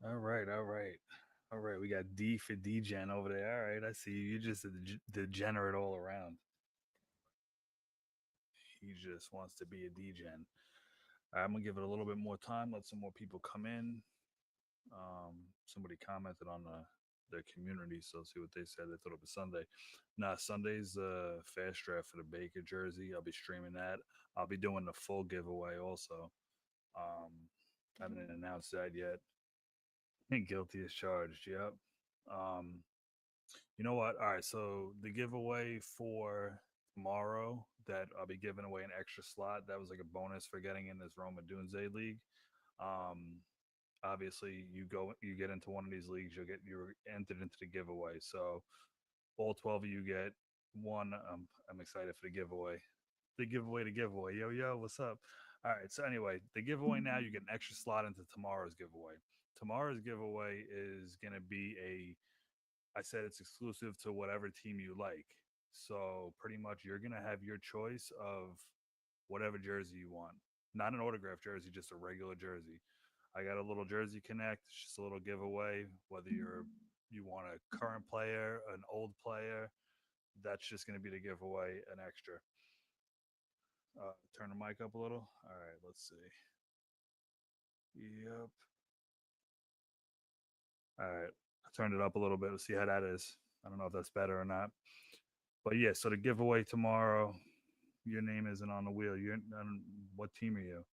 All right, all right, all right. We got D for DGen over there. All right, I see you. You're just a degenerate all around. He just wants to be a DGen. I'm gonna give it a little bit more time. Let some more people come in. Somebody commented on the community, so see what they said. They thought it was Sunday. Nah, Sunday's fast draft for the Baker jersey. I'll be streaming that. I'll be doing the full giveaway also. Um, I haven't announced that yet. Guilty as charged. Yep. Um, You know what? All right. So the giveaway for tomorrow that I'll be giving away an extra slot. That was like a bonus for getting in this Roma Dunze League. Um, Obviously, you get into one of these leagues, you're entered into the giveaway. So all 12 of you get one. I'm excited for the giveaway. The giveaway. Yo yo, what's up? All right. So anyway, the giveaway now you get an extra slot into tomorrow's giveaway. Tomorrow's giveaway is gonna be a I said it's exclusive to whatever team you like. So pretty much you're gonna have your choice of whatever jersey you want. Not an autograph jersey, just a regular jersey. I got a little jersey connect, it's just a little giveaway. Whether you want a current player, an old player, that's just gonna be the giveaway, an extra. Turn the mic up a little. All right, let's see. Yep. All right. I turned it up a little bit. Let's see how that is. I don't know if that's better or not. But yeah, so the giveaway tomorrow, your name isn't on the wheel. You're on what team are you?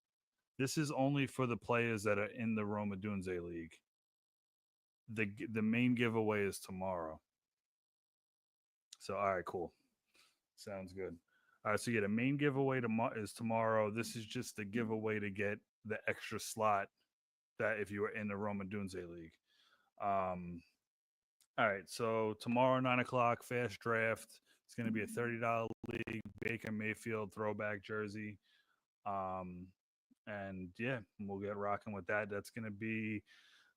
This is only for the players that are in the Roma Dunze League. The main giveaway is tomorrow. So all right, cool. Sounds good. All right, so yeah, the main giveaway is tomorrow. This is just the giveaway to get the extra slot that if you were in the Roma Dunze League. Um, all right, so tomorrow 9 o'clock, fast draft. It's going to be a $30 league. Baker Mayfield throwback jersey. Um, and yeah, we'll get rocking with that. That's gonna be.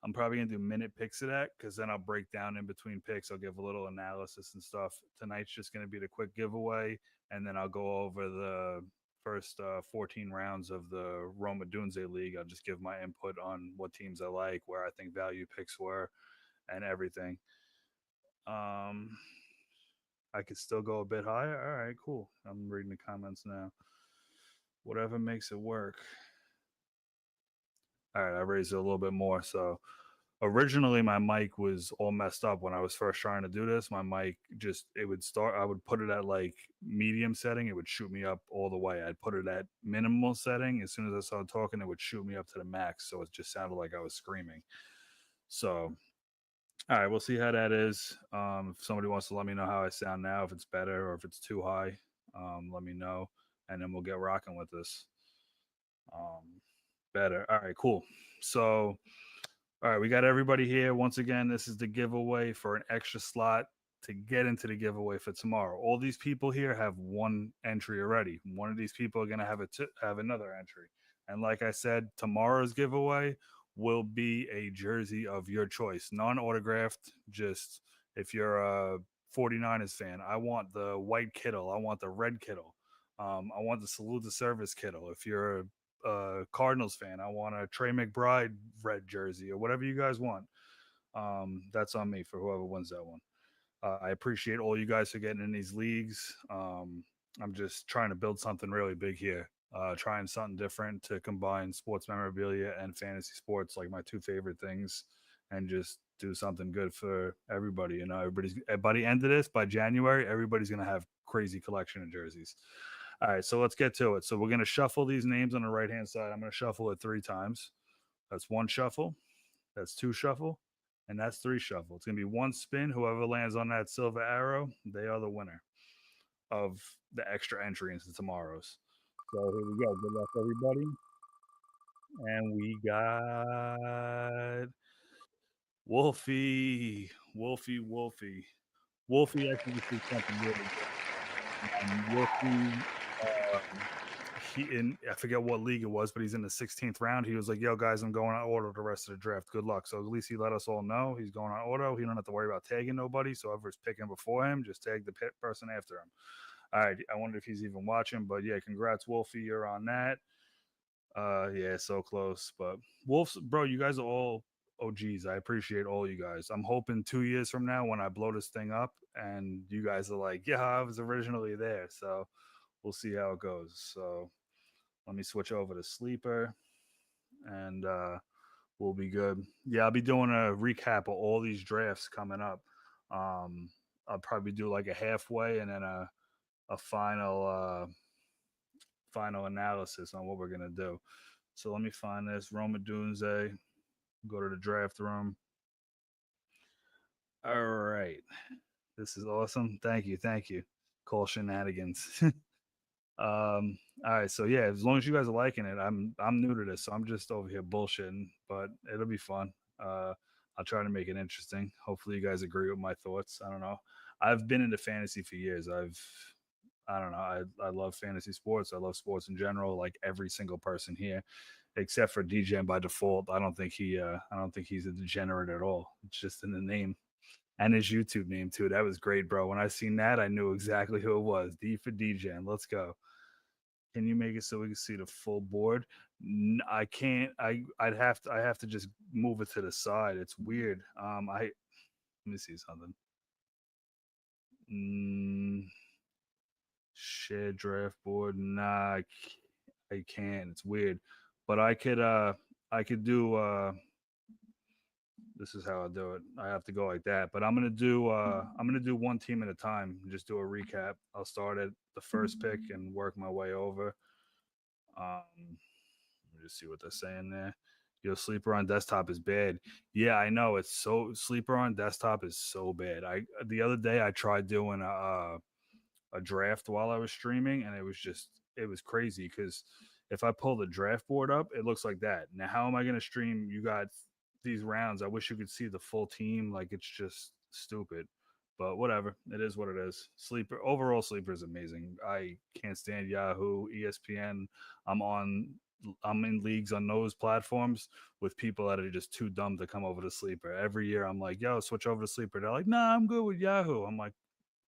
I'm probably gonna do minute picks of that because then I'll break down in between picks. I'll give a little analysis and stuff. Tonight's just gonna be the quick giveaway, and then I'll go over the first 14 rounds of the Roma Dunze League. I'll just give my input on what teams I like, where I think value picks were, and everything. Um, I could still go a bit higher. All right, cool. I'm reading the comments now. Whatever makes it work. All right, I raised it a little bit more. So originally my mic was all messed up when I was first trying to do this. My mic just it would start. I would put it at like medium setting. It would shoot me up all the way. I'd put it at minimal setting. As soon as I started talking, it would shoot me up to the max. So it just sounded like I was screaming. So all right, we'll see how that is. If somebody wants to let me know how I sound now, if it's better or if it's too high, let me know, and then we'll get rocking with this. Um, Better. All right, cool. So all right, we got everybody here. Once again, this is the giveaway for an extra slot to get into the giveaway for tomorrow. All these people here have one entry already. One of these people are going to have another entry. And like I said, tomorrow's giveaway will be a jersey of your choice, non autographed. Just if you're a 49ers fan, I want the white Kittle, I want the red Kittle. I want the salute the service Kittle. If you're Cardinals fan, I want a Trey McBride red jersey or whatever you guys want. That's on me for whoever wins that one. I appreciate all you guys for getting in these leagues. I'm just trying to build something really big here. Trying something different to combine sports memorabilia and fantasy sports, like my two favorite things, and just do something good for everybody. You know, everybody's by the end of this, by January, everybody's gonna have crazy collection of jerseys. All right, so let's get to it. So we're gonna shuffle these names on the right hand side. I'm gonna shuffle it 3 times. That's one shuffle. That's two shuffle, and that's three shuffle. It's gonna be one spin. Whoever lands on that silver arrow, they are the winner of the extra entry into tomorrow's. So here we go. Good luck, everybody. And we got Wolfie, Wolfie, Wolfie. Wolfie actually just did something really good. Wolfie, he in I forget what league it was, but he's in the 16th round. He was like, "Yo, guys, I'm going on auto the rest of the draft. Good luck." So at least he let us all know he's going on auto. He don't have to worry about tagging nobody. So whoever's picking before him, just tag the person after him. All right. I wonder if he's even watching, but yeah, congrats, Wolfie. You're on that. Yeah, so close. But Wolves, bro, you guys are all. Oh, geez, I appreciate all you guys. I'm hoping 2 years from now when I blow this thing up and you guys are like, yeah, I was originally there. So we'll see how it goes. So let me switch over to Sleeper and we'll be good. Yeah, I'll be doing a recap of all these drafts coming up. Um, I'll probably do like a halfway and then a final analysis on what we're gonna do. So let me find this Roma Dunze. Go to the draft room. All right, this is awesome. Thank you, thank you. Call shenanigans. All right, so yeah, as long as you guys are liking it, I'm new to this, so I'm just over here bullshitting, but it'll be fun. Uh, I'll try to make it interesting. Hopefully, you guys agree with my thoughts. I don't know. I've been into fantasy for years. I don't know. I love fantasy sports. I love sports in general. Like every single person here, except for DJ by default. I don't think he's a degenerate at all. It's just in the name and his YouTube name too. That was great, bro. When I seen that, I knew exactly who it was. D for DJ. Let's go. Can you make it so we can see the full board? I can't. I have to just move it to the side. It's weird. I let me see something. Mm, Share draft board. Nah, I can't. It's weird. But I could do this is how I do it. I have to go like that. But I'm gonna do one team at a time. Just do a recap. I'll start at the first pick and work my way over. Let me just see what they're saying there. Yo, sleeper on desktop is bad. Yeah, I know. It's so sleeper on desktop is so bad. I the other day I tried doing a draft while I was streaming, and it was crazy because if I pull the draft board up, it looks like that. Now, how am I going to stream? You got these rounds. I wish you could see the full team. Like it's just stupid, but whatever. It is what it is. Sleeper overall, sleeper is amazing. I can't stand Yahoo, ESPN. I'm on. I'm in leagues on those platforms with people that are just too dumb to come over to Sleeper. Every year, I'm like, "Yo, switch over to Sleeper." They're like, "Nah, I'm good with Yahoo." I'm like,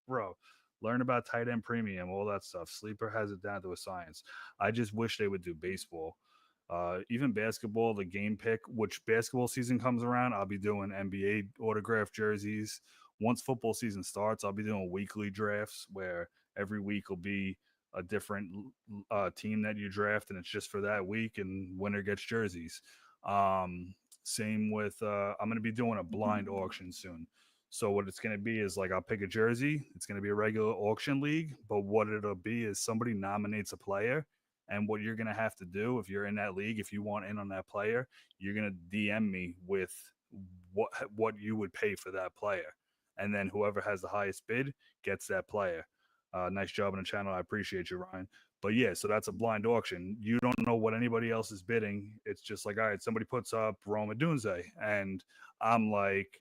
bro, learn about tight end premium, all that stuff. Sleeper has it down to a science. I just wish they would do baseball. Even basketball, the game pick, which basketball season comes around, I'll be doing NBA autograph jerseys. Once football season starts, I'll be doing weekly drafts where every week will be a different team that you draft, and it's just for that week, and winner gets jerseys. Same with, I'm going to be doing a blind auction soon. So what it's going to be is like I'll pick a jersey. It's going to be a regular auction league, but what it'll be is somebody nominates a player, and what you're going to have to do if you're in that league, if you want in on that player, you're going to DM me with what you would pay for that player, and then whoever has the highest bid gets that player. Nice job on the channel. I appreciate you, Ryan. But yeah, so that's a blind auction. You don't know what anybody else is bidding. It's just like, all right, somebody puts up Roma Dunze, and I'm like,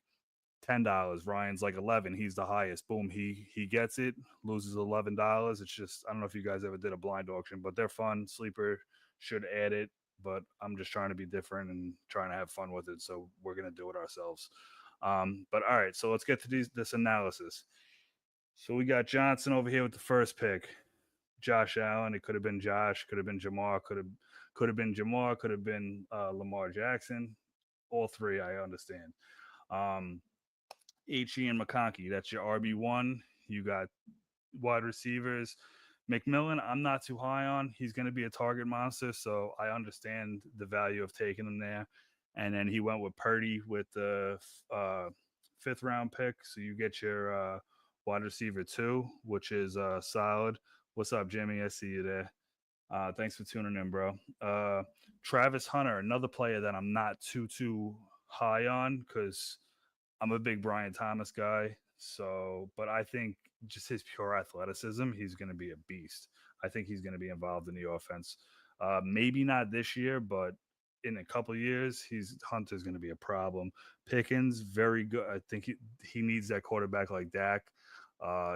$10. Ryan's like 11. He's the highest. Boom. He gets it. Loses $11. It's just I don't know if you guys ever did a blind auction, but they're fun. Sleeper should add it, but I'm just trying to be different and trying to have fun with it. So we're gonna do it ourselves. But all right. So let's get to this analysis. So we got Johnson over here with the first pick. Josh Allen. It could have been Josh. Could have been Jamar. Could have been Jamar. Could have been Lamar Jackson. All three, I understand. Um, HE and McConkey. That's your RB1. You got wide receivers. McMillan, I'm not too high on. He's going to be a target monster, so I understand the value of taking him there. And then he went with Purdy with the fifth round pick. So you get your wide receiver two, which is solid. What's up, Jimmy? I see you there. Thanks for tuning in, bro. Travis Hunter, another player that I'm not too high on because I'm a big Brian Thomas guy. So, but I think just his pure athleticism, he's going to be a beast. I think he's going to be involved in the offense. Maybe not this year, but in a couple years, Hunter's going to be a problem. Pickens, very good. I think he needs that quarterback like Dak.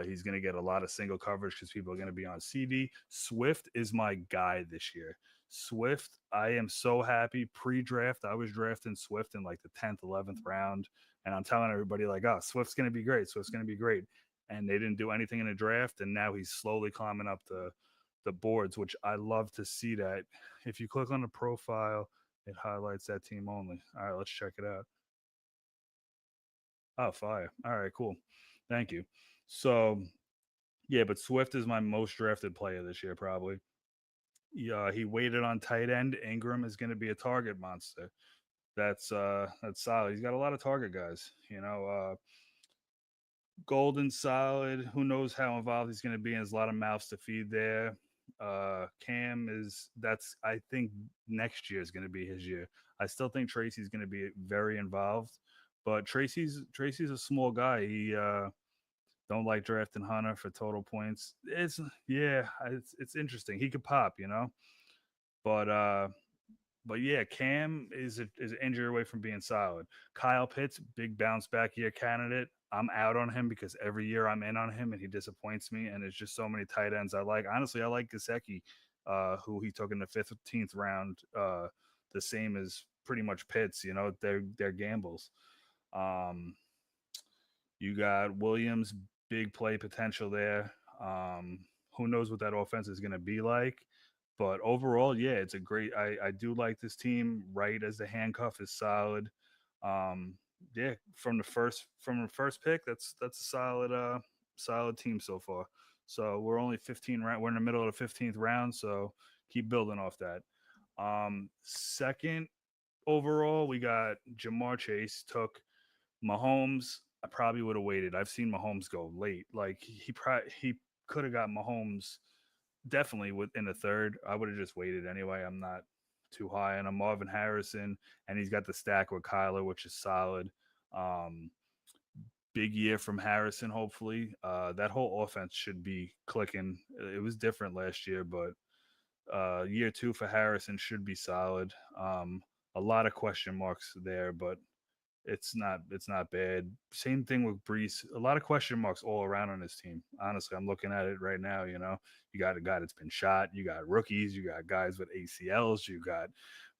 He's going to get a lot of single coverage because people are going to be on CD. Swift is my guy this year. Swift, I am so happy. Pre-draft, I was drafting Swift in like the 10th, 11th round, and I'm telling everybody like, "Oh, Swift's going to be great. Swift's going to be great." And they didn't do anything in the draft, and now he's slowly climbing up the boards, which I love to see that. If you click on the profile, it highlights that team only. All right, let's check it out. Oh, fire. All right, cool. Thank you. So, yeah, but Swift is my most drafted player this year, probably. Yeah, he waited on tight end. Ingram is going to be a target monster. That's solid. He's got a lot of target guys. Golden solid. Who knows how involved he's going to be? And there's a lot of mouths to feed there. Cam is that's I think next year is going to be his year. I still think Tracy's going to be very involved, but Tracy's a small guy. He don't like drafting Hunter for total points. It's interesting. He could pop, but yeah, Cam is an injury away from being solid. Kyle Pitts, big bounce back year candidate. I'm out on him because every year I'm in on him and he disappoints me. And there's just so many tight ends I like. Honestly, I like Gasecki, who he took in the 15th round, the same as pretty much Pitts. They're gambles. Um, you got Williams, big play potential there. Who knows what that offense is going to be like? But overall, yeah, it's a great. I do like this team. Right as the handcuff is solid. Um, yeah, from the first pick, that's a solid team so far. So we're only 15 round. We're in the middle of the 15th round. So keep building off that. Second overall, we got Jamar Chase took Mahomes. I probably would have waited. I've seen Mahomes go late. Like he could have got Mahomes definitely within the third. I would have just waited anyway. I'm not too high on him. Marvin Harrison, and he's got the stack with Kyler, which is solid. Um, Big year from Harrison, hopefully. That whole offense should be clicking. It was different last year, but year two for Harrison should be solid. A lot of question marks there, but it's not bad. Same thing with Brees. A lot of question marks all around on this team. Honestly, I'm looking at it right now. You got a guy that's been shot. You got rookies. You got guys with ACLs. You got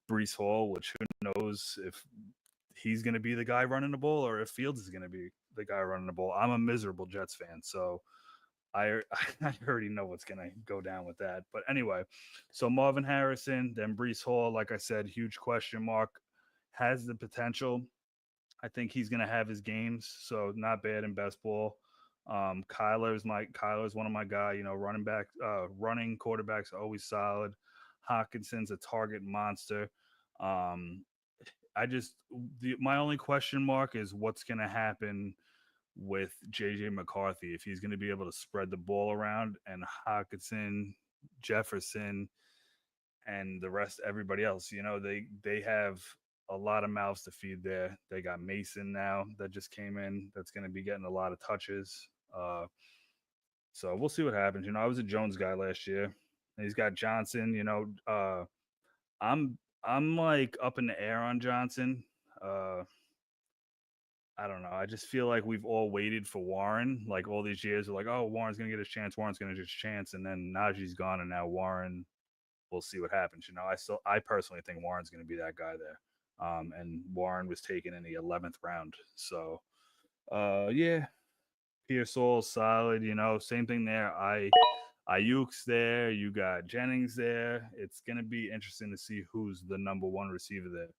Brees Hall, which who knows if he's going to be the guy running the ball or if Fields is going to be the guy running the ball. I'm a miserable Jets fan, so I I already know what's going to go down with that. But anyway, so Marvin Harrison, then Brees Hall, like I said, huge question mark, has the potential. I think he's going to have his games, so not bad in best ball. Kyler's one of my guy. Running quarterbacks are always solid. Hawkinson's a target monster. Um, my only question mark is what's going to happen with JJ McCarthy if he's going to be able to spread the ball around and Hawkinson, Jefferson, and the rest everybody else. They have a lot of mouths to feed there. They got Mason now that just came in that's going to be getting a lot of touches. So we'll see what happens. I was a Jones guy last year. And he's got Johnson. I'm like up in the air on Johnson. Uh, I don't know. I just feel like we've all waited for Warren. Like all these years, we're like, oh, Warren's gonna get his chance. Warren's gonna get his chance, and then Najee's gone, and now Warren. We'll see what happens. I personally think Warren's going to be that guy there. And Warren was taken in the 11th round. So, yeah, Pearsall solid. Same thing there. Ayuk's there. You got Jennings there. It's going to be interesting to see who's the number one receiver there.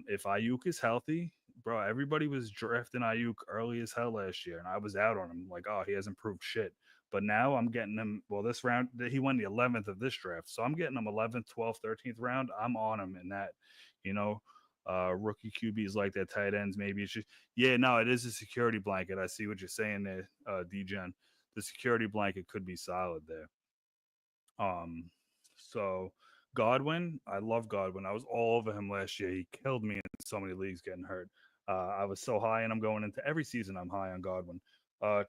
If Ayuk is healthy, bro, everybody was drafting Ayuk early as hell last year, and I was out on him. Like, oh, he hasn't proved shit. But now I'm getting him. Well, this round, he won the 11th of this draft. So I'm getting him 11th, 12th, 13th round. I'm on him in that, you know. Rookie QBs like that, tight ends. Maybe it's just, yeah, no, it is a security blanket. I see what you're saying there, DGen. The security blanket could be solid there. So Godwin, I love Godwin. I was all over him last year. He killed me in so many leagues getting hurt. I was so high, and I'm going into every season. I'm high on Godwin.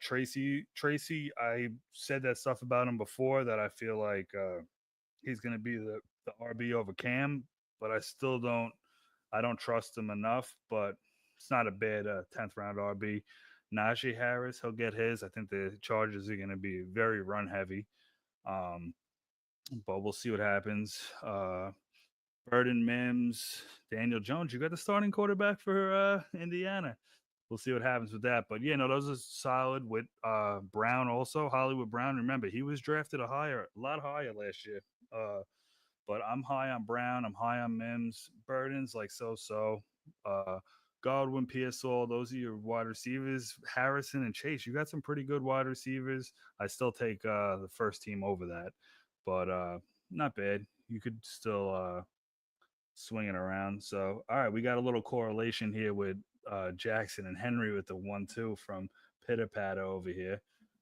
Tracy, I said that stuff about him before that I feel like he's going to be the RB over Cam, but I don't trust him enough. But it's not a bad 10th round RB. Najee Harris, he'll get his. I think the Chargers are going to be very run heavy. Um, but we'll see what happens. Burden Mims, Daniel Jones, you got the starting quarterback for Indiana. We'll see what happens with that. But yeah, no, those are solid with Brown also. Hollywood Brown, remember, he was drafted a lot higher last year. But I'm high on Brown. I'm high on Mims. Burden's like so. Uh, Godwin, Pearsall, those are your wide receivers. Harrison and Chase, you got some pretty good wide receivers. I still take the first team over that, but not bad. You could still swing it around. So, all right, we got a little correlation here with Jackson and Henry with the 1-2 from Pitter Patter over here.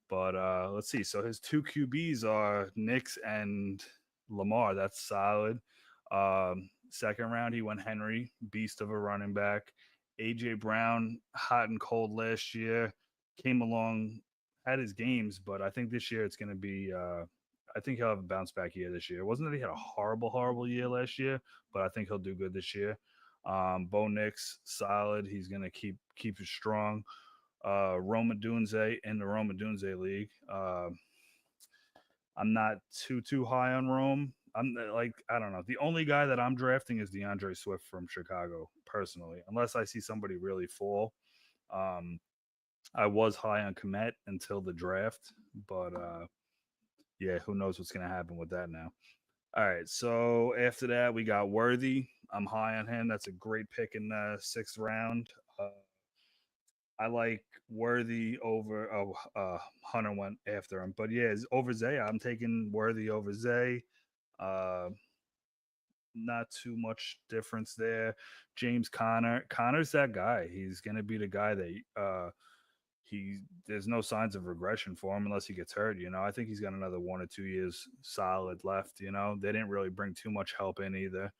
But let's see. So his two QBs are Knicks and Lamar. That's solid. Second round, he went Henry, beast of a running back. AJ Brown, hot and cold last year, came along, had his games, but I think this year it's going to be. I think he'll have a bounce back year this year. It wasn't that he had a horrible, horrible year last year, but I think he'll do good this year. Bo Nix, solid. He's going to keep it strong. Roma Dunze in the Roma Dunze League. I'm not too high on Rome. I'm like I don't know. The only guy that I'm drafting is DeAndre Swift from Chicago, personally, unless I see somebody really fall. Um, I was high on Komet until the draft, but yeah, who knows what's gonna happen with that now. All right, so after that we got Worthy. I'm high on him. That's a great pick in the sixth round. I like Worthy over. Oh, Hunter went after him, but yeah, over Zay. I'm taking Worthy over Zay. Uh, Not too much difference there. James Conner. Conner's that guy. He's gonna be the guy that he. There's no signs of regression for him unless he gets hurt. I think he's got another 1 or 2 years solid left. They didn't really bring too much help in either.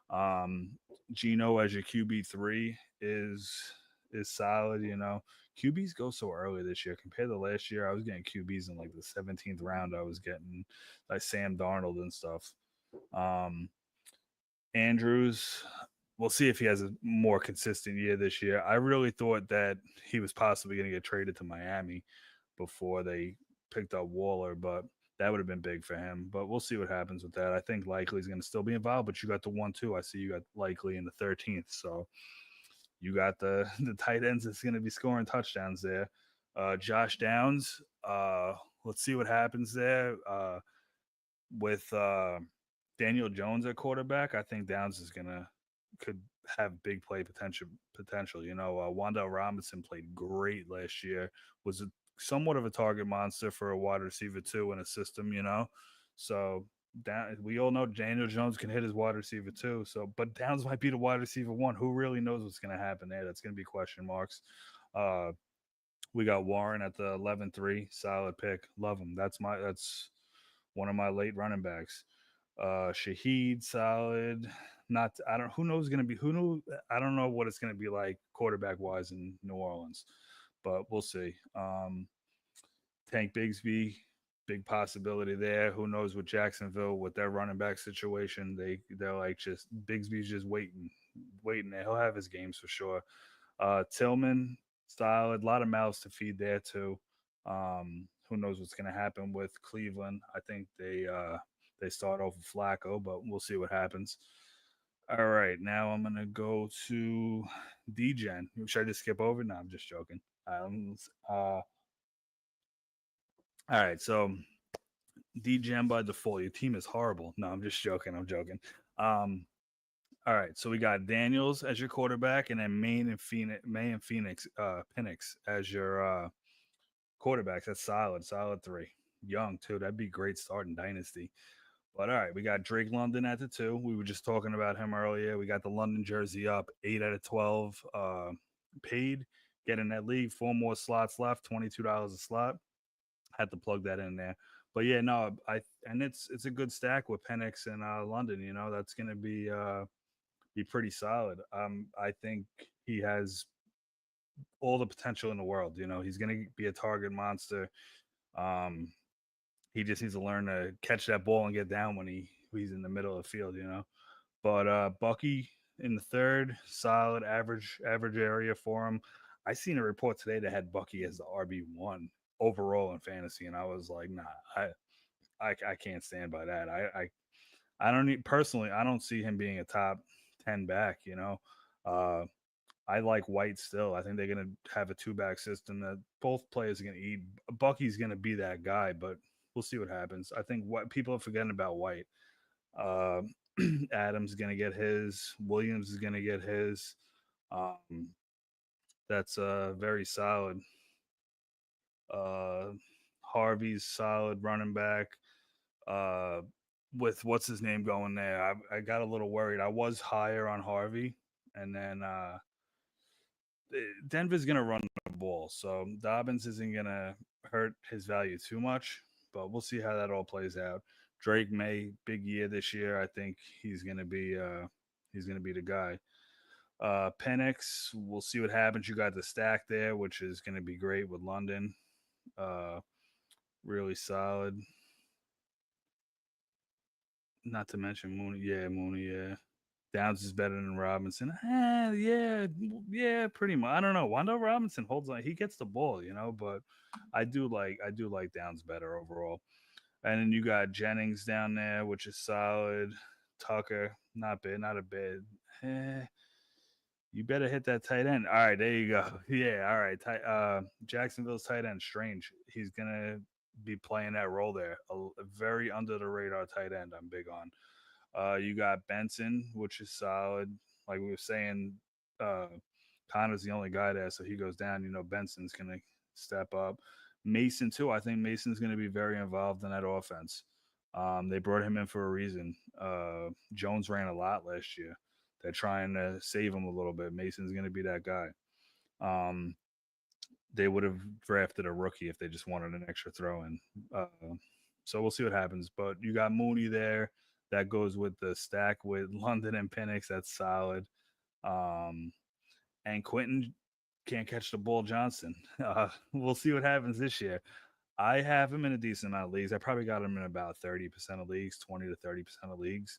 Um, Gino as your QB3 is solid. QBs go so early this year compared to last year. I was getting QBs in like the 17th round. I was getting like Sam Darnold and stuff. Um, Andrews, we'll see if he has a more consistent year this year. I really thought that he was possibly going to get traded to Miami before they picked up Waller, but that would have been big for him. But we'll see what happens with that. I think Likely is going to still be involved, but you got the 1-2. I see you got Likely in the 13th. So you got the tight ends that's going to be scoring touchdowns there. Josh Downs, let's see what happens there. With Daniel Jones at quarterback, I think Downs is gonna could have big play potential. Wanda Robinson played great last year. Was somewhat of a target monster for a wide receiver too in a system. So we all know Daniel Jones can hit his wide receiver too. So, but Downs might be the wide receiver one. Who really knows what's going to happen there? That's going to be question marks. Uh, we got Warren at the 11-3, solid pick. Love him. That's one of my late running backs. Shaheed, solid. Not I don't who knows going to be who knew I don't know what it's going to be like quarterback wise in New Orleans, but we'll see. Tank Bigsby, big possibility there. Who knows with Jacksonville with their running back situation? They're like just Bigsby's just waiting there. He'll have his games for sure. Tillman, solid. A lot of mouths to feed there too. Who knows what's going to happen with Cleveland? I think they start off with Flacco, but we'll see what happens. All right, now I'm gonna go to DGen. Should I just skip over? No, I'm just joking. All right, so DGen by default. Your team is horrible. No, I'm just joking. I'm joking. All right, so we got Daniels as your quarterback, and then May and Phoenix, Penix as your quarterbacks. That's solid three. Young too. That'd be great start in Dynasty. But all right, we got Drake London at the 2. We were just talking about him earlier. We got the London jersey up, 8 out of 12 paid. Getting that league, 4 more slots left, $22 a slot. Had to plug that in there. But yeah, no, it's a good stack with Penix and London. That's gonna be pretty solid. I think he has all the potential in the world. He's gonna be a target monster. Um, he just needs to learn to catch that ball and get down when he's in the middle of the field. But Bucky in the third, solid average area for him. I seen a report today that had Bucky as the RB1 overall in fantasy, and I was like, nah, I can't stand by that. I don't need personally. I don't see him being a top 10 back. I like White still. I think they're gonna have a two-back system that both players are gonna eat. Bucky's gonna be that guy, but we'll see what happens. I think what people are forgetting about White. Uh, Adams is gonna get his. Williams is gonna get his. Um, That's very solid. Uh, Harvey's solid running back. Uh, with what's his name going there, I got a little worried. I was higher on Harvey, and then Denver's gonna run the ball, so Dobbins isn't gonna hurt his value too much. But we'll see how that all plays out. Drake May, big year this year. I think he's gonna be the guy. Penix, we'll see what happens. You got the stack there, which is gonna be great with London. Uh, really solid. Not to mention Mooney. Yeah, Mooney. Yeah. Downs is better than Robinson. Yeah, yeah, pretty much. I don't know. Wando Robinson holds on. He gets the ball, but I do like Downs better overall. And then you got Jennings down there, which is solid. Tucker, not bad, not a bad. Eh, you better hit that tight end. All right, there you go. Yeah, all right. Jacksonville's tight end, Strange. He's gonna be playing that role there. A very under the radar tight end. I'm big on. You got Benson, which is solid. Like we were saying, uh, Connor's the only guy there, so he goes down. Benson's gonna step up. Mason too. I think Mason's gonna be very involved in that offense. They brought him in for a reason. Jones ran a lot last year. They're trying to save him a little bit. Mason's gonna be that guy. Um, they would have drafted a rookie if they just wanted an extra throw in. Uh, so we'll see what happens. But you got Mooney there. That goes with the stack with London and Penix. That's solid. Um, and Quentin can't catch the ball, Johnson. We'll see what happens this year. I have him in a decent amount of leagues. I probably got him in about 30% of leagues, 20 to 30% of leagues.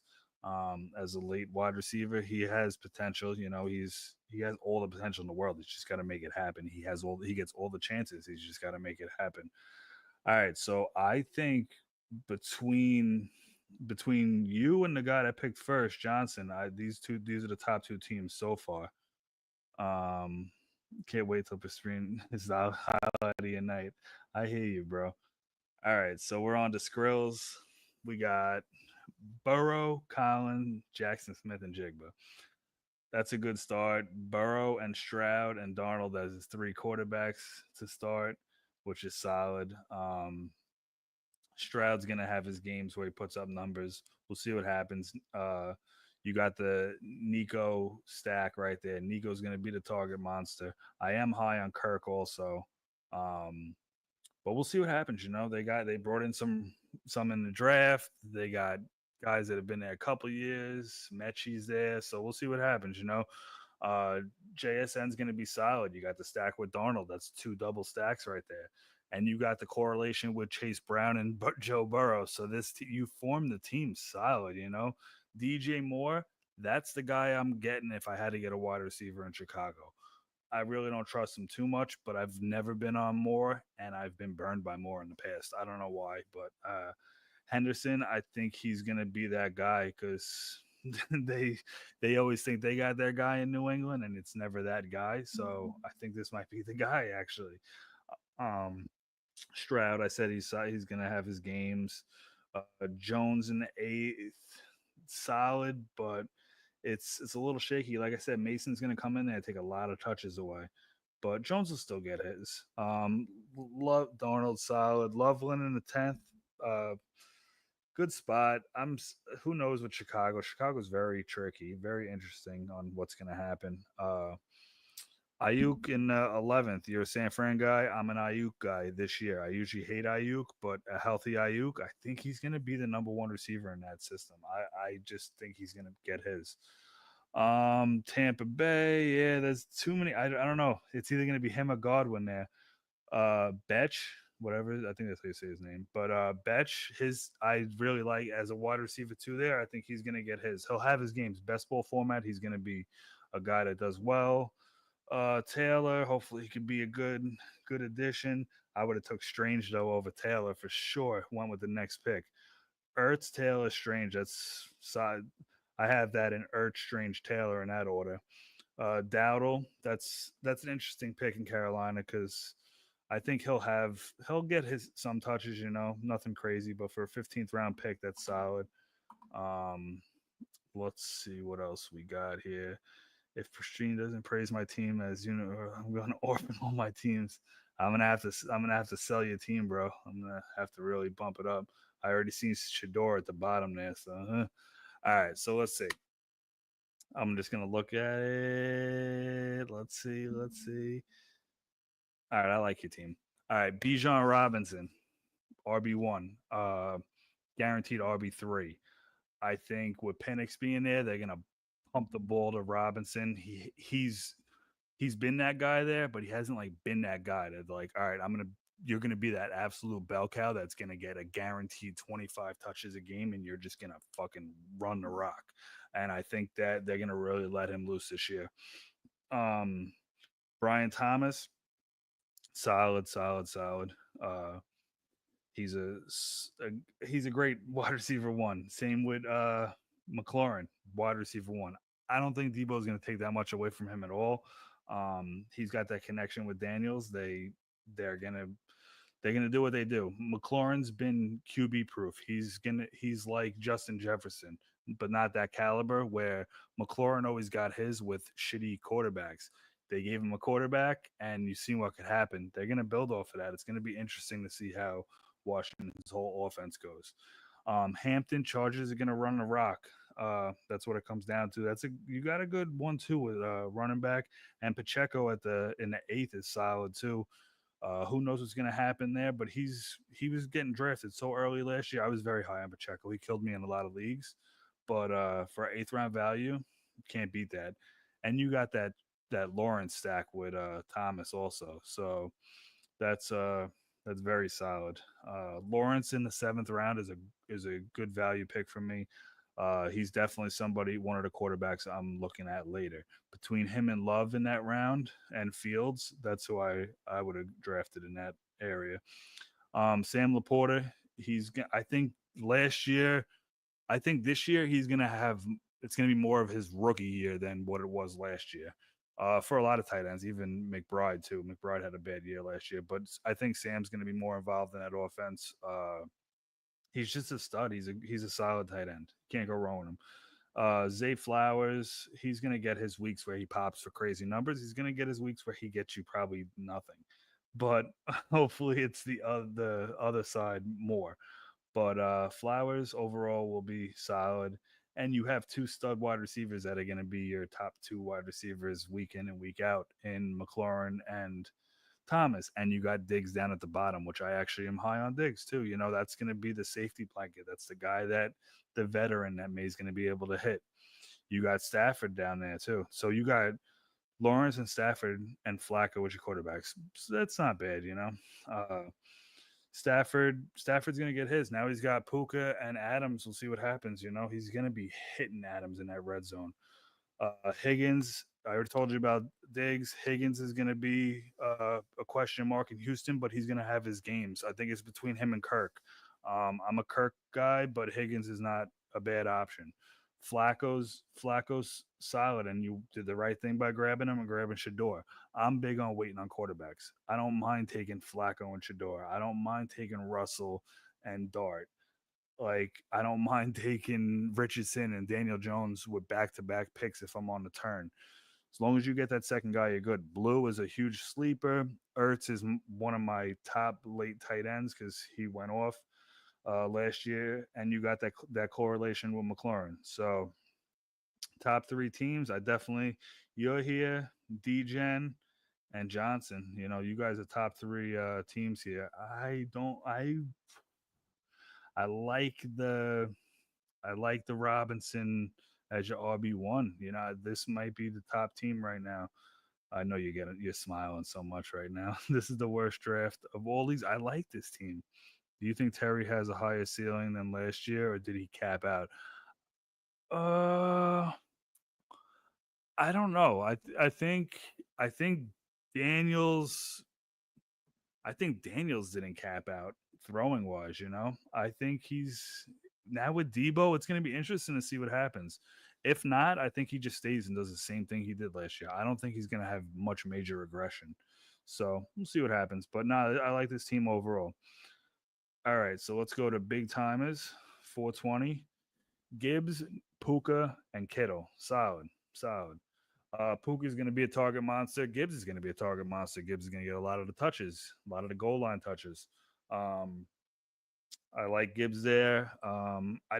As a late wide receiver, he has potential. He has all the potential in the world. He's just got to make it happen. He gets all the chances. He's just got to make it happen. All right, so I think between between you and the guy that picked first, Johnson, these are the top two teams so far. Um, can't wait till Pestrin is the highlight of your night. I hear you, bro. All right, so we're on to Skrills. We got Burrow, Collin, Jackson Smith, and Jigba. That's a good start. Burrow and Stroud and Darnold as his three quarterbacks to start, which is solid. Stroud's gonna have his games where he puts up numbers. We'll see what happens. You got the Nico stack right there. Nico's gonna be the target monster. I am high on Kirk also. Um, but we'll see what happens. They brought in some in the draft. They got guys that have been there a couple years. Mechie's there, so we'll see what happens. Uh, JSN's going to be solid. You got the stack with Darnold. That's two double stacks right there, and you got the correlation with Chase Brown and Joe Burrow. So you form the team solid. DJ Moore. That's the guy I'm getting if I had to get a wide receiver in Chicago. I really don't trust him too much, but I've never been on Moore, and I've been burned by Moore in the past. I don't know why, but Henderson, I think he's gonna be that guy because they they always think they got their guy in New England, and it's never that guy. So I think this might be the guy actually. Um, Stroud, I said he's gonna have his games. Jones in the eighth, solid, but it's a little shaky. Like I said, Mason's going to come in there and take a lot of touches away, but Jones will still get his. Love Darnold solid. Loveland in the 10th. Uh, good spot. Who knows with Chicago? Chicago's very tricky, very interesting on what's going to happen. Ayuk in the 11th. You're a San Fran guy. I'm an Ayuk guy this year. I usually hate Ayuk, but a healthy Ayuk, I think he's going to be the number one receiver in that system. I just think he's going to get his. Tampa Bay, yeah, there's too many. I don't know. It's either going to be him or Godwin there. Betch, whatever. I think that's how you say his name. But Betch, I really like as a wide receiver too. There, I think he's going to get his. He'll have his games. Best ball format. He's going to be a guy that does well. Taylor, hopefully he could be a good addition. I would have took Strange though over Taylor for sure. Went with the next pick. Ertz, Taylor, Strange. That's side. I have that in Ertz, Strange, Taylor in that order. Dowdle, that's an interesting pick in Carolina because I think he'll get his some touches. Nothing crazy, but for a 15th round pick, that's solid. Um, let's see what else we got here. If Pristine doesn't praise my team as you know, I'm gonna orphan all my teams. I'm gonna have to sell your team, bro. I'm gonna have to really bump it up. I already seen Shador at the bottom there, so all right. So let's see. I'm just gonna look at it. Let's see. Let's see. All right, I like your team. All right, Bijan Robinson, RB1, guaranteed RB3. I think with Penix being there, they're gonna pump the ball to Robinson. He's been that guy there, but he hasn't like been that guy that like, all right, you're gonna be that absolute bell cow that's gonna get a guaranteed 25 touches a game, and you're just gonna fucking run the rock. And I think that they're gonna really let him loose this year. Um, Brian Thomas, solid, solid, solid. Uh, he's he's a great wide receiver one. Same with McLaurin, wide receiver one. I don't think Debo is going to take that much away from him at all. He's got that connection with Daniels. They're gonna do what they do. McLaurin's been QB proof. He's like Justin Jefferson, but not that caliber. Where McLaurin always got his with shitty quarterbacks. They gave him a quarterback, and you see what could happen. They're gonna build off of that. It's gonna be interesting to see how Washington's whole offense goes. Hampton Chargers are gonna run the rock. That's what it comes down to. You got a good one too with running back, and Pacheco in the eighth is solid too. Who knows what's going to happen there? But he was getting drafted so early last year. I was very high on Pacheco. He killed me in a lot of leagues, but for eighth round value, can't beat that. And you got that Lawrence stack with Thomas also. So that's uh that's very solid. Lawrence in the seventh round is a good value pick for me. He's definitely one of the quarterbacks I'm looking at later. Between him and Love in that round and Fields, that's who I would have drafted in that area. Sam Laporta, I think last year, I think this year he's gonna have it's gonna be more of his rookie year than what it was last year. For a lot of tight ends, even McBride too. McBride had a bad year last year, but I think Sam's going to be more involved in that offense. He's just a stud. He's a solid tight end. Can't go wrong with him. Zay Flowers, he's going to get his weeks where he pops for crazy numbers. He's going to get his weeks where he gets you probably nothing. But hopefully it's the other side more. But Flowers overall will be solid. And you have two stud wide receivers that are going to be your top two wide receivers week in and week out in McLaurin and Thomas. And you got Diggs down at the bottom, which I actually am high on Diggs too. You know, that's going to be the safety blanket. That's the guy that the veteran that May's going to be able to hit. You got Stafford down there too. So you got Lawrence and Stafford and Flacco with your quarterbacks. So that's not bad, you know. Stafford's gonna get his. Now he's got Puka and Adams. We'll see what happens. You know, he's gonna be hitting Adams in that red zone. Higgins, I already told you about Diggs. Higgins is gonna be a question mark in Houston, but he's gonna have his games. I think it's between him and Kirk. I'm a Kirk guy, but Higgins is not a bad option. Flacco's solid, and you did the right thing by grabbing him and grabbing Shador. I'm big on waiting on quarterbacks. I don't mind taking Flacco and Shador. I don't mind taking Russell and Dart. Like I don't mind taking Richardson and Daniel Jones with back-to-back picks if I'm on the turn. As long as you get that second guy, you're good. Blue is a huge sleeper. Ertz is one of my top late tight ends because he went off last year, and you got that correlation with McLaurin. So top three teams, you're here, Degen and Johnson. You know, you guys are top three teams here. I like the I like the Robinson as your RB1. You know, this might be the top team right now. I know you're smiling so much right now. This is the worst draft of all these. I like this team. Do you think Terry has a higher ceiling than last year, or did he cap out? Uh, I don't know. I think Daniels. I think Daniels didn't cap out throwing wise. You know, I think he's now with Debo. It's going to be interesting to see what happens. If not, I think he just stays and does the same thing he did last year. I don't think he's going to have much major regression. So we'll see what happens. But no, I like this team overall. All right, so let's go to big timers. 420. Gibbs, Puka, and Kittle. Solid, solid. Puka is going to be a target monster. Gibbs is going to be a target monster. Gibbs is going to get a lot of the touches, a lot of the goal line touches. Um, I like Gibbs there. I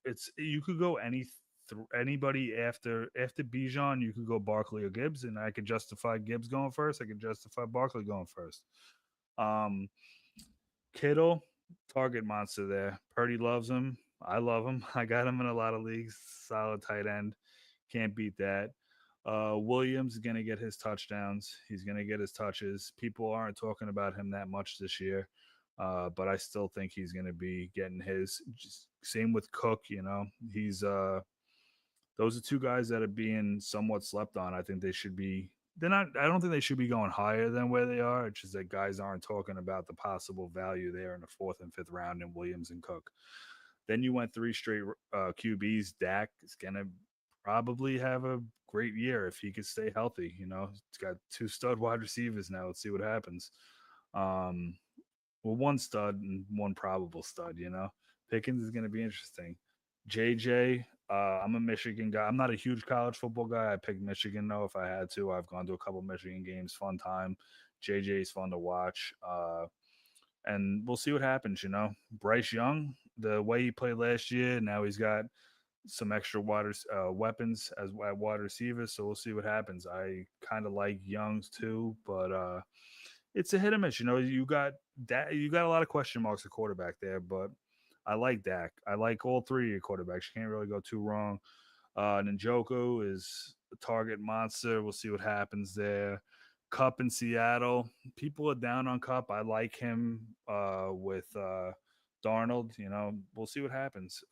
it's you could go anybody after Bijan. You could go Barkley or Gibbs, and I could justify Gibbs going first. I could justify Barkley going first. Um, Kittle, target monster there. Purdy loves him. I love him. I got him in a lot of leagues. Solid tight end. Can't beat that. Williams is going to get his touchdowns. He's going to get his touches. People aren't talking about him that much this year, but I still think he's going to be getting his. Just, same with Cook. He's those are two guys that are being somewhat slept on. I think they should be. They're not. I don't think they should be going higher than where they are. It's just that guys aren't talking about the possible value there in the fourth and fifth round in Williams and Cook. Then you went three straight QBs. Dak is gonna probably have a great year if he could stay healthy. He's got two stud wide receivers now. Let's see what happens. Um, well, one stud and one probable stud. Pickens is gonna be interesting. JJ, I'm a Michigan guy. I'm not a huge college football guy. I picked Michigan though if I had to. I've gone to a couple Michigan games. Fun time. JJ is fun to watch. And we'll see what happens. Bryce Young, the way he played last year, now he's got some extra weapons as wide receivers. So we'll see what happens. I kind of like Young's too, but it's a hit or miss. You got a lot of question marks at quarterback there, but I like Dak. I like all three of your quarterbacks. You can't really go too wrong. Njoku is a target monster. We'll see what happens there. Cup in Seattle. People are down on Cup. I like him with Darnold. We'll see what happens.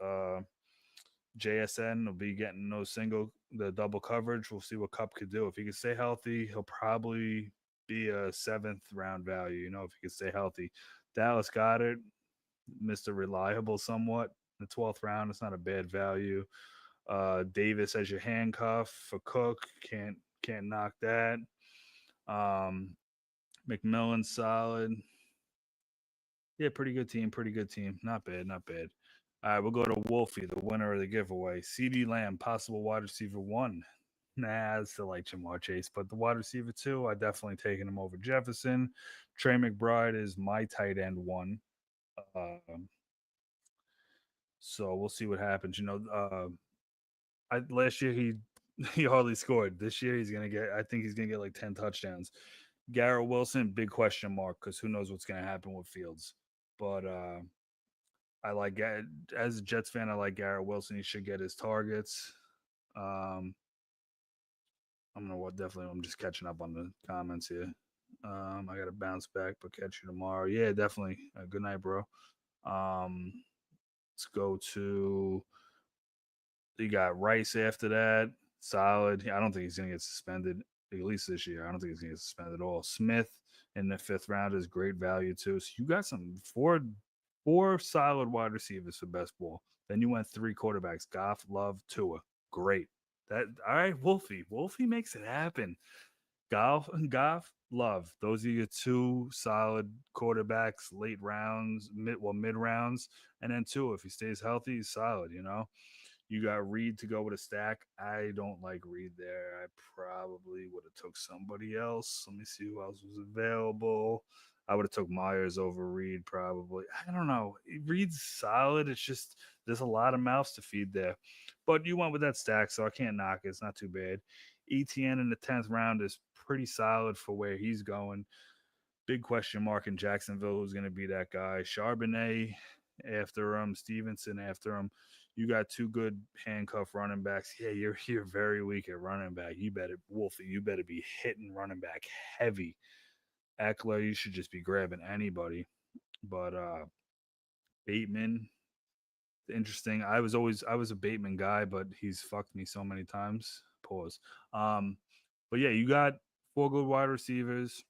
JSN will be getting the double coverage. We'll see what Cup could do. If he can stay healthy, he'll probably be a seventh round value. If he can stay healthy. Dallas Goedert, Mr. Reliable somewhat. The 12th round, it's not a bad value. Davis as your handcuff for Cook. Can't knock that. Um, McMillan solid. Yeah, pretty good team. Pretty good team. Not bad. Not bad. All right, we'll go to Wolfie, the winner of the giveaway. CD Lamb, possible wide receiver one. Nah, I still like Jamar Chase, but the wide receiver two, I definitely taking him over Jefferson. Trey McBride is my tight end one. Um, so we'll see what happens. Last year he hardly scored. This year he's gonna get. I think he's gonna get like 10 touchdowns. Garrett Wilson, big question mark because who knows what's gonna happen with Fields. But I like as a Jets fan, I like Garrett Wilson. He should get his targets. Um, I'm gonna definitely. I'm just catching up on the comments here. I got to bounce back, but catch you tomorrow. Yeah, definitely. Good night, bro. Um, let's go to. You got Rice after that. Solid. I don't think he's gonna get suspended at least this year. I don't think he's gonna get suspended at all. Smith in the fifth round is great value too. So you got some four solid wide receivers for best ball. Then you went three quarterbacks: Goff, Love, Tua. Great. That all right, Wolfie. Wolfie makes it happen. Goff, Love. Those are your two solid quarterbacks, late rounds, mid rounds, and then Tua. If he stays healthy, he's solid. You got Reed to go with a stack. I don't like Reed there. I probably would have took somebody else. Let me see who else was available. I would have took Myers over Reed probably. I don't know. Reed's solid. It's just there's a lot of mouths to feed there. But you went with that stack, so I can't knock it. It's not too bad. ETN in the 10th round is pretty solid for where he's going. Big question mark in Jacksonville who's going to be that guy. Charbonnet after him, Stevenson after him. You got two good handcuff running backs. Yeah, you're very weak at running back. You better Wolfie, you better be hitting running back heavy. Eckler, you should just be grabbing anybody. But Bateman, interesting. I was a Bateman guy, but he's fucked me so many times. Pause. But yeah, you got four good wide receivers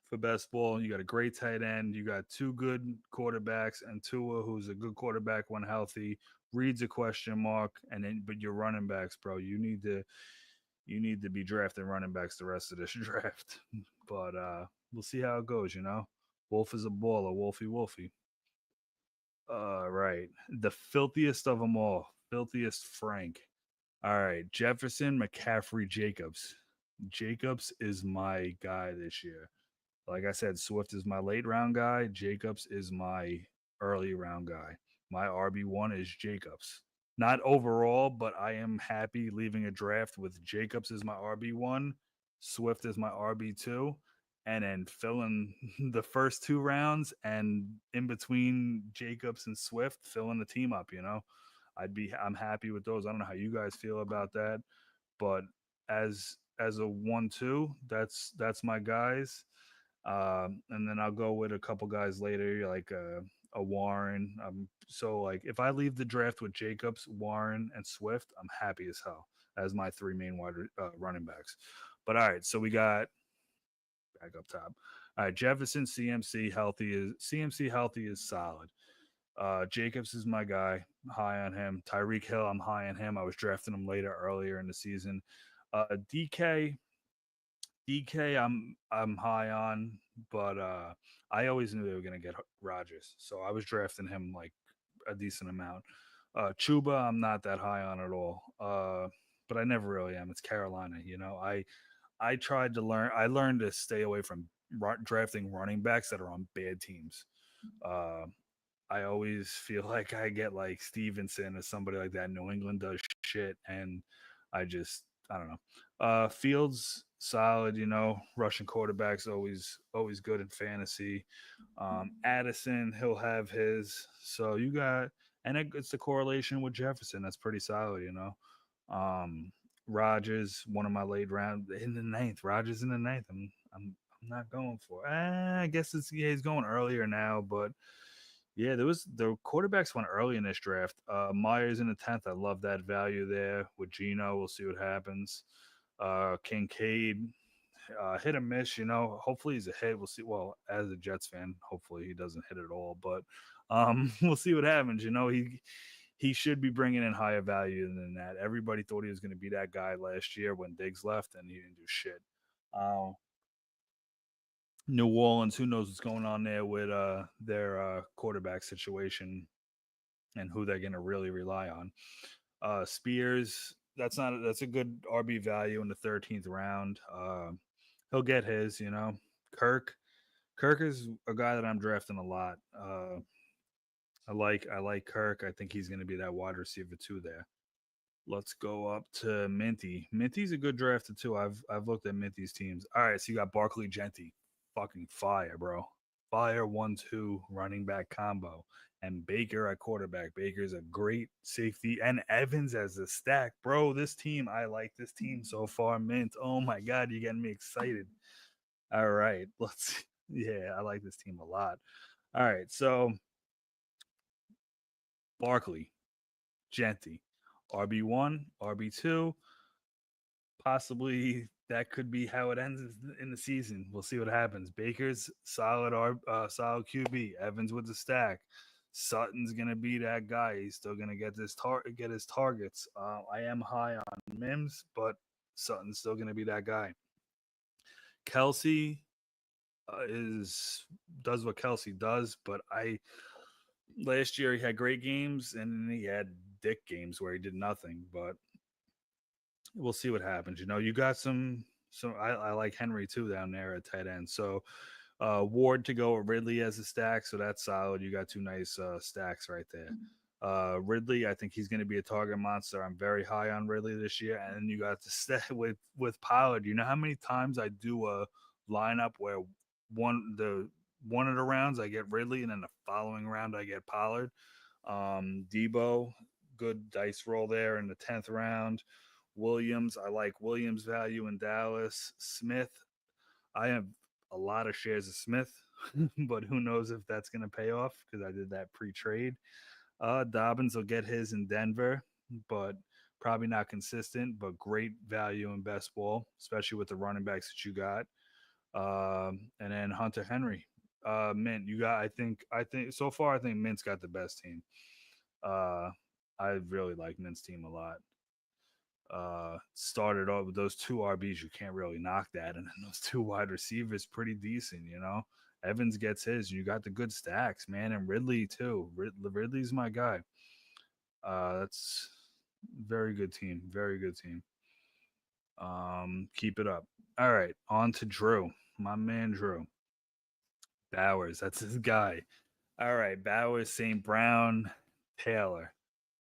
for best ball. You got a great tight end. You got two good quarterbacks and Tua, who's a good quarterback when healthy. Reed's a question mark, and then but your running backs, bro, you need to be drafting running backs the rest of this draft. But we'll see how it goes. Wolf is a baller, Wolfie. Right. The filthiest of them all, filthiest Frank. All right, Jefferson, McCaffrey, Jacobs. Jacobs is my guy this year. Like I said, Swift is my late round guy. Jacobs is my early round guy. My RB1 is Jacobs. Not overall, but I am happy leaving a draft with Jacobs as my RB1, Swift as my RB2, and then filling the first two rounds and in between Jacobs and Swift, filling the team up, you know. I'm happy with those. I don't know how you guys feel about that, but as a 1-2, that's my guys. And then I'll go with a couple guys later, like a Warren. So like if I leave the draft with Jacobs, Warren, and Swift, I'm happy as hell as my three main running backs. But all right, so we got back up top. All right, Jefferson, CMC healthy is solid. Jacobs is my guy, high on him. Tyreek Hill, I'm high on him. I was drafting him earlier in the season. DK, DK, I'm high on, but I always knew they were gonna get Rogers, so I was drafting him like a decent amount. Chuba, I'm not that high on at all, but I never really am. It's Carolina, you know. I tried to learn. I learned to stay away from drafting running backs that are on bad teams. Uh, I always feel like I get like Stevenson or somebody like that. New England does shit, and I don't know. Fields solid, you know. Russian quarterbacks always good in fantasy. Addison, he'll have his. So you got, and it's the correlation with Jefferson. That's pretty solid, you know. Um, Rogers, one of my late round in the ninth. Rogers in the ninth. I'm not going for. I guess he's going earlier now, but yeah, there was the quarterbacks went early in this draft. Myers in the 10th. I love that value there with Gino. We'll see what happens. Kincaid, hit or miss. You know, hopefully he's a hit. We'll see. Well, as a Jets fan, hopefully he doesn't hit at all. But we'll see what happens. You know, he should be bringing in higher value than that. Everybody thought he was going to be that guy last year when Diggs left, and he didn't do shit. New Orleans, who knows what's going on there with their quarterback situation and who they're going to really rely on. Spears, that's a good RB value in the 13th round. He'll get his, you know. Kirk is a guy that I'm drafting a lot. I like Kirk. I think he's going to be that wide receiver too there. Let's go up to Minty. Minty's a good drafter too. I've looked at Minty's teams. All right, so you got Barkley Genty. Fucking fire, bro. Fire 1-2 running back combo. And Baker at quarterback. Baker's a great safety. And Evans as a stack. Bro, this team, I like this team so far. Mint. Oh my God, you're getting me excited. All right. I like this team a lot. All right. So Barkley, Genty, RB1, RB2, possibly that could be how it ends in the season. We'll see what happens. Baker's solid QB. Evans with the stack. Sutton's gonna be that guy. He's still gonna get his targets. I am high on Mims, but Sutton's still gonna be that guy. Kelsey is does what Kelsey does, but I last year he had great games and he had dick games where he did nothing. But we'll see what happens. You know, you got some. So I like Henry too down there at tight end. So Ward to go with Ridley as a stack, so that's solid. You got two nice stacks right there. Ridley, I think he's going to be a target monster. I'm very high on Ridley this year, and then you got to stay with Pollard. You know how many times I do a lineup where one of the rounds I get Ridley, and then the following round I get Pollard. Debo, good dice roll there in the 10th round. Williams, I like Williams' value in Dallas. Smith, I have a lot of shares of Smith, but who knows if that's going to pay off because I did that pre-trade. Dobbins will get his in Denver, but probably not consistent, but great value in best ball, especially with the running backs that you got. And then Hunter Henry. Mint, you got I think so far I think Mint's got the best team. Uh I really like Mint's team a lot. Started off with those two RBs, you can't really knock that. And then those two wide receivers, pretty decent, you know. Evans gets his. You got the good stacks, man, and Ridley too. Ridley's my guy. That's Very good team. Very good team. Keep it up. All right, on to Drew. My man Drew. Bowers, that's his guy. All right, Bowers, St. Brown, Taylor.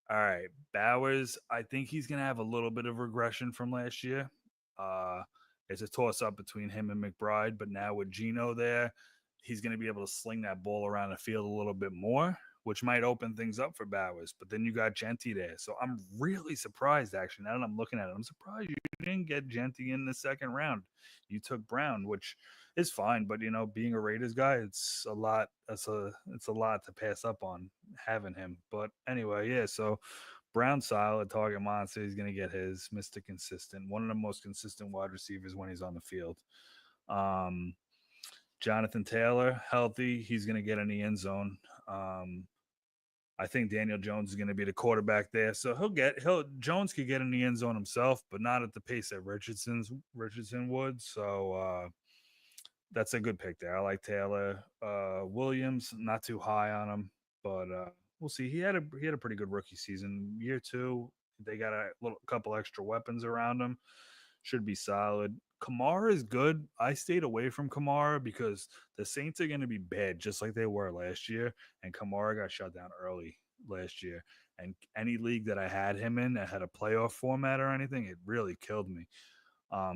All right, Bowers. I think he's gonna have a little bit of regression from last year. Uh, it's a toss up between him and McBride, but now with Gino there, he's gonna be able to sling that ball around the field a little bit more, which might open things up for Bowers. But then you got Genty there, so I'm really surprised actually. Now that I'm looking at it, I'm surprised you didn't get Genty in the second round. You took Brown, which is fine, but being a Raiders guy, it's a lot to pass up on having him. But anyway, yeah. So Brown solid target monster. He's gonna get his Mister Consistent, one of the most consistent wide receivers when he's on the field. Um, Jonathan Taylor healthy. He's gonna get in the end zone. Um, I think Daniel Jones is going to be the quarterback there, so he'll Jones could get in the end zone himself, but not at the pace that Richardson would. So that's a good pick there. I like Taylor. Williams, not too high on him, but we'll see. He had a pretty good rookie season. Year two, they got a couple extra weapons around him. Should be solid. Kamara is good. I stayed away from Kamara because the Saints are going to be bad, just like they were last year. And Kamara got shut down early last year. And any league that I had him in that had a playoff format or anything, it really killed me.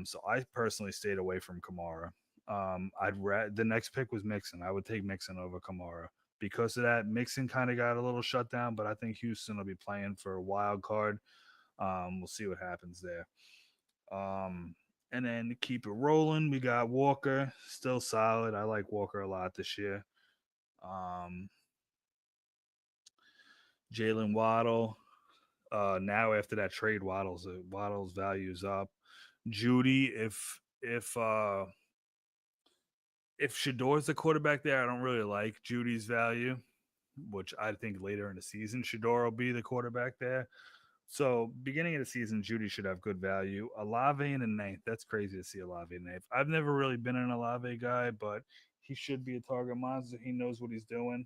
So I personally stayed away from Kamara. The next pick was Mixon. I would take Mixon over Kamara. Because of that, Mixon kind of got a little shut down, but I think Houston will be playing for a wild card. We'll see what happens there. And then to keep it rolling, we got Walker, still solid. I like Walker a lot this year. Um, Jalen Waddle. Now after that trade, Waddle's value's up. Judy, if Shador's the quarterback there, I don't really like Judy's value, which I think later in the season Shador will be the quarterback there. So beginning of the season, Judy should have good value. Olave in the ninth. That's crazy to see Olave in the ninth. I've never really been an Olave guy, but he should be a target monster. He knows what he's doing.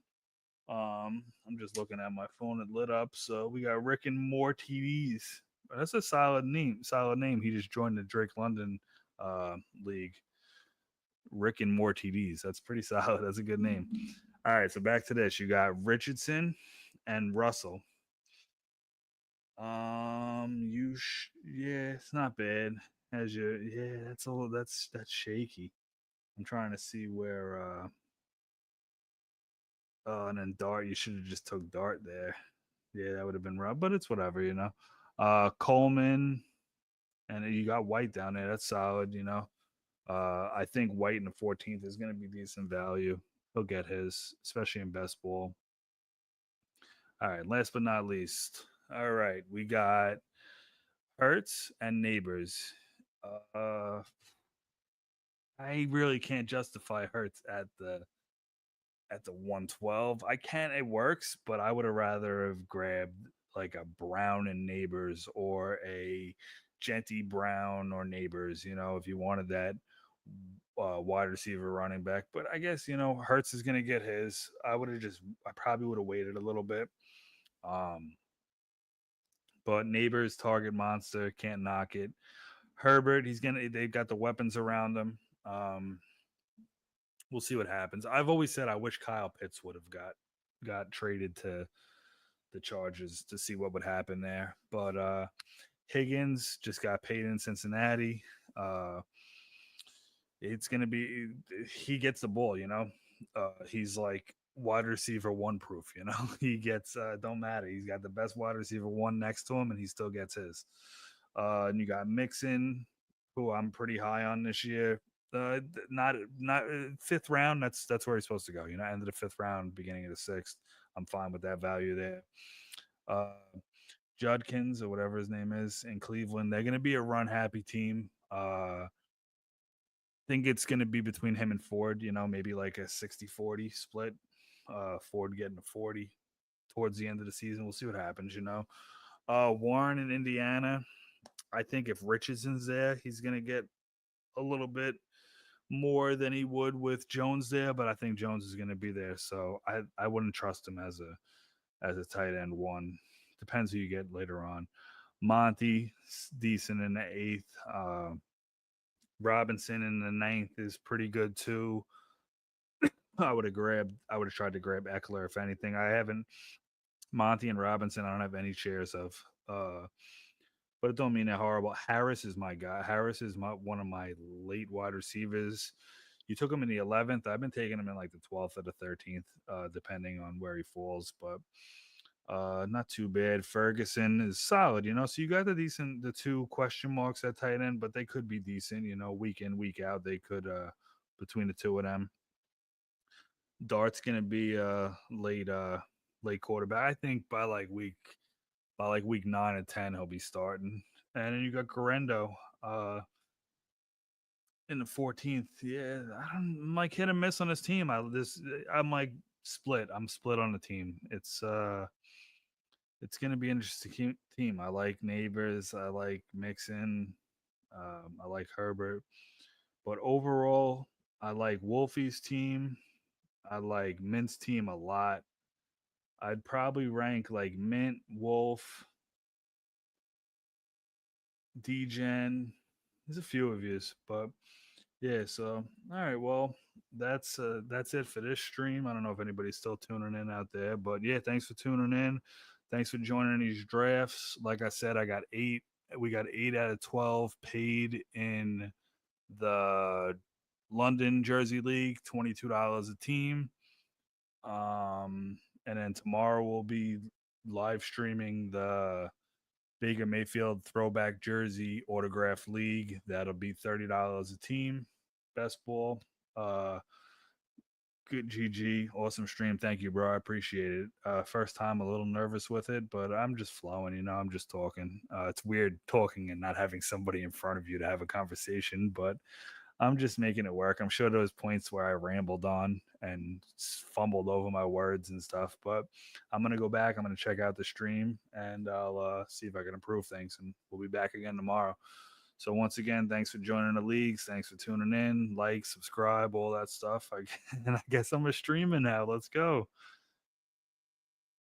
I'm just looking at my phone. It lit up. So we got Rick and more TDs. That's a solid name. Solid name. He just joined the Drake London league. Rick and more TDs. That's pretty solid. That's a good name. All right, so back to this. You got Richardson and Russell. Yeah, it's not bad. As that's a little that's shaky. I'm trying to see where and then Dart, you should have just took Dart there. Yeah, that would have been rough, but it's whatever. Coleman and you got White down there. That's solid. I think White in the 14th is going to be decent value. He'll get his, especially in best ball. All right, last but not least. All right, we got Hurts and Neighbors. Uh, I really can't justify Hurts at the 112. I can, it works, but I would have rather have grabbed like a Brown and Neighbors or a Genty Brown or Neighbors, if you wanted that wide receiver running back. But I guess, Hurts is going to get his. I probably would have waited a little bit. Um, but Neighbors, target monster, can't knock it. Herbert, they've got the weapons around him. We'll see what happens. I've always said I wish Kyle Pitts would have got traded to the Chargers to see what would happen there. But Higgins just got paid in Cincinnati. It's gonna be he gets the ball. He's like wide receiver one proof. He gets don't matter. He's got the best wide receiver one next to him, and he still gets his. And you got Mixon, who I'm pretty high on this year. Not fifth round. That's where he's supposed to go. End of the fifth round, beginning of the sixth. I'm fine with that value there. Uh, Judkins or whatever his name is in Cleveland. They're going to be a run happy team. Think it's going to be between him and Ford. Maybe like a 60-40 split. Ford getting a 40 towards the end of the season. We'll see what happens. Warren in Indiana. I think if Richardson's there, he's going to get a little bit more than he would with Jones there, but I think Jones is going to be there, so I wouldn't trust him as a tight end one. Depends who you get later on. Monty, decent in the eighth. Robinson in the ninth is pretty good too. I would have tried to grab Eckler if anything. I haven't Monty and Robinson. I don't have any shares of. Uh, but it don't mean they're horrible. Harris is my guy. Harris is one of my late wide receivers. You took him in the 11th. I've been taking him in like the 12th or the 13th, depending on where he falls. But not too bad. Ferguson is solid, you know. So you got the two question marks at tight end, but they could be decent, you know, week in, week out. They could between the two of them. Dart's gonna be late quarterback. I think by like week 9 or 10 he'll be starting. And then you got Garendo in the 14th. Yeah, I'm like hit and miss on his team. I'm like split. I'm split on the team. It's gonna be an interesting team. I like Neighbors. I like Mixon. I like Herbert. But overall, I like Wolfie's team. I like Mint's team a lot. I'd probably rank like Mint, Wolf, Dgen. There's a few of yous, but yeah. So all right, well that's it for this stream. I don't know if anybody's still tuning in out there, but yeah, thanks for tuning in. Thanks for joining these drafts. Like I said, I got eight. We got 8 out of 12 paid in the London Jersey League, $22 a team. And then tomorrow we'll be live streaming the Baker Mayfield Throwback Jersey Autograph League. That'll be $30 a team. Best ball. Uh, Good GG. Awesome stream. Thank you, bro. I appreciate it. First time a little nervous with it, but I'm just flowing, you know, I'm just talking. It's weird talking and not having somebody in front of you to have a conversation, but I'm just making it work. I'm sure there was points where I rambled on and fumbled over my words and stuff, but I'm gonna go back. I'm gonna check out the stream and I'll see if I can improve things. And we'll be back again tomorrow. So once again, thanks for joining the leagues. Thanks for tuning in. Like, subscribe, all that stuff. And I guess I'm a streamer now. Let's go.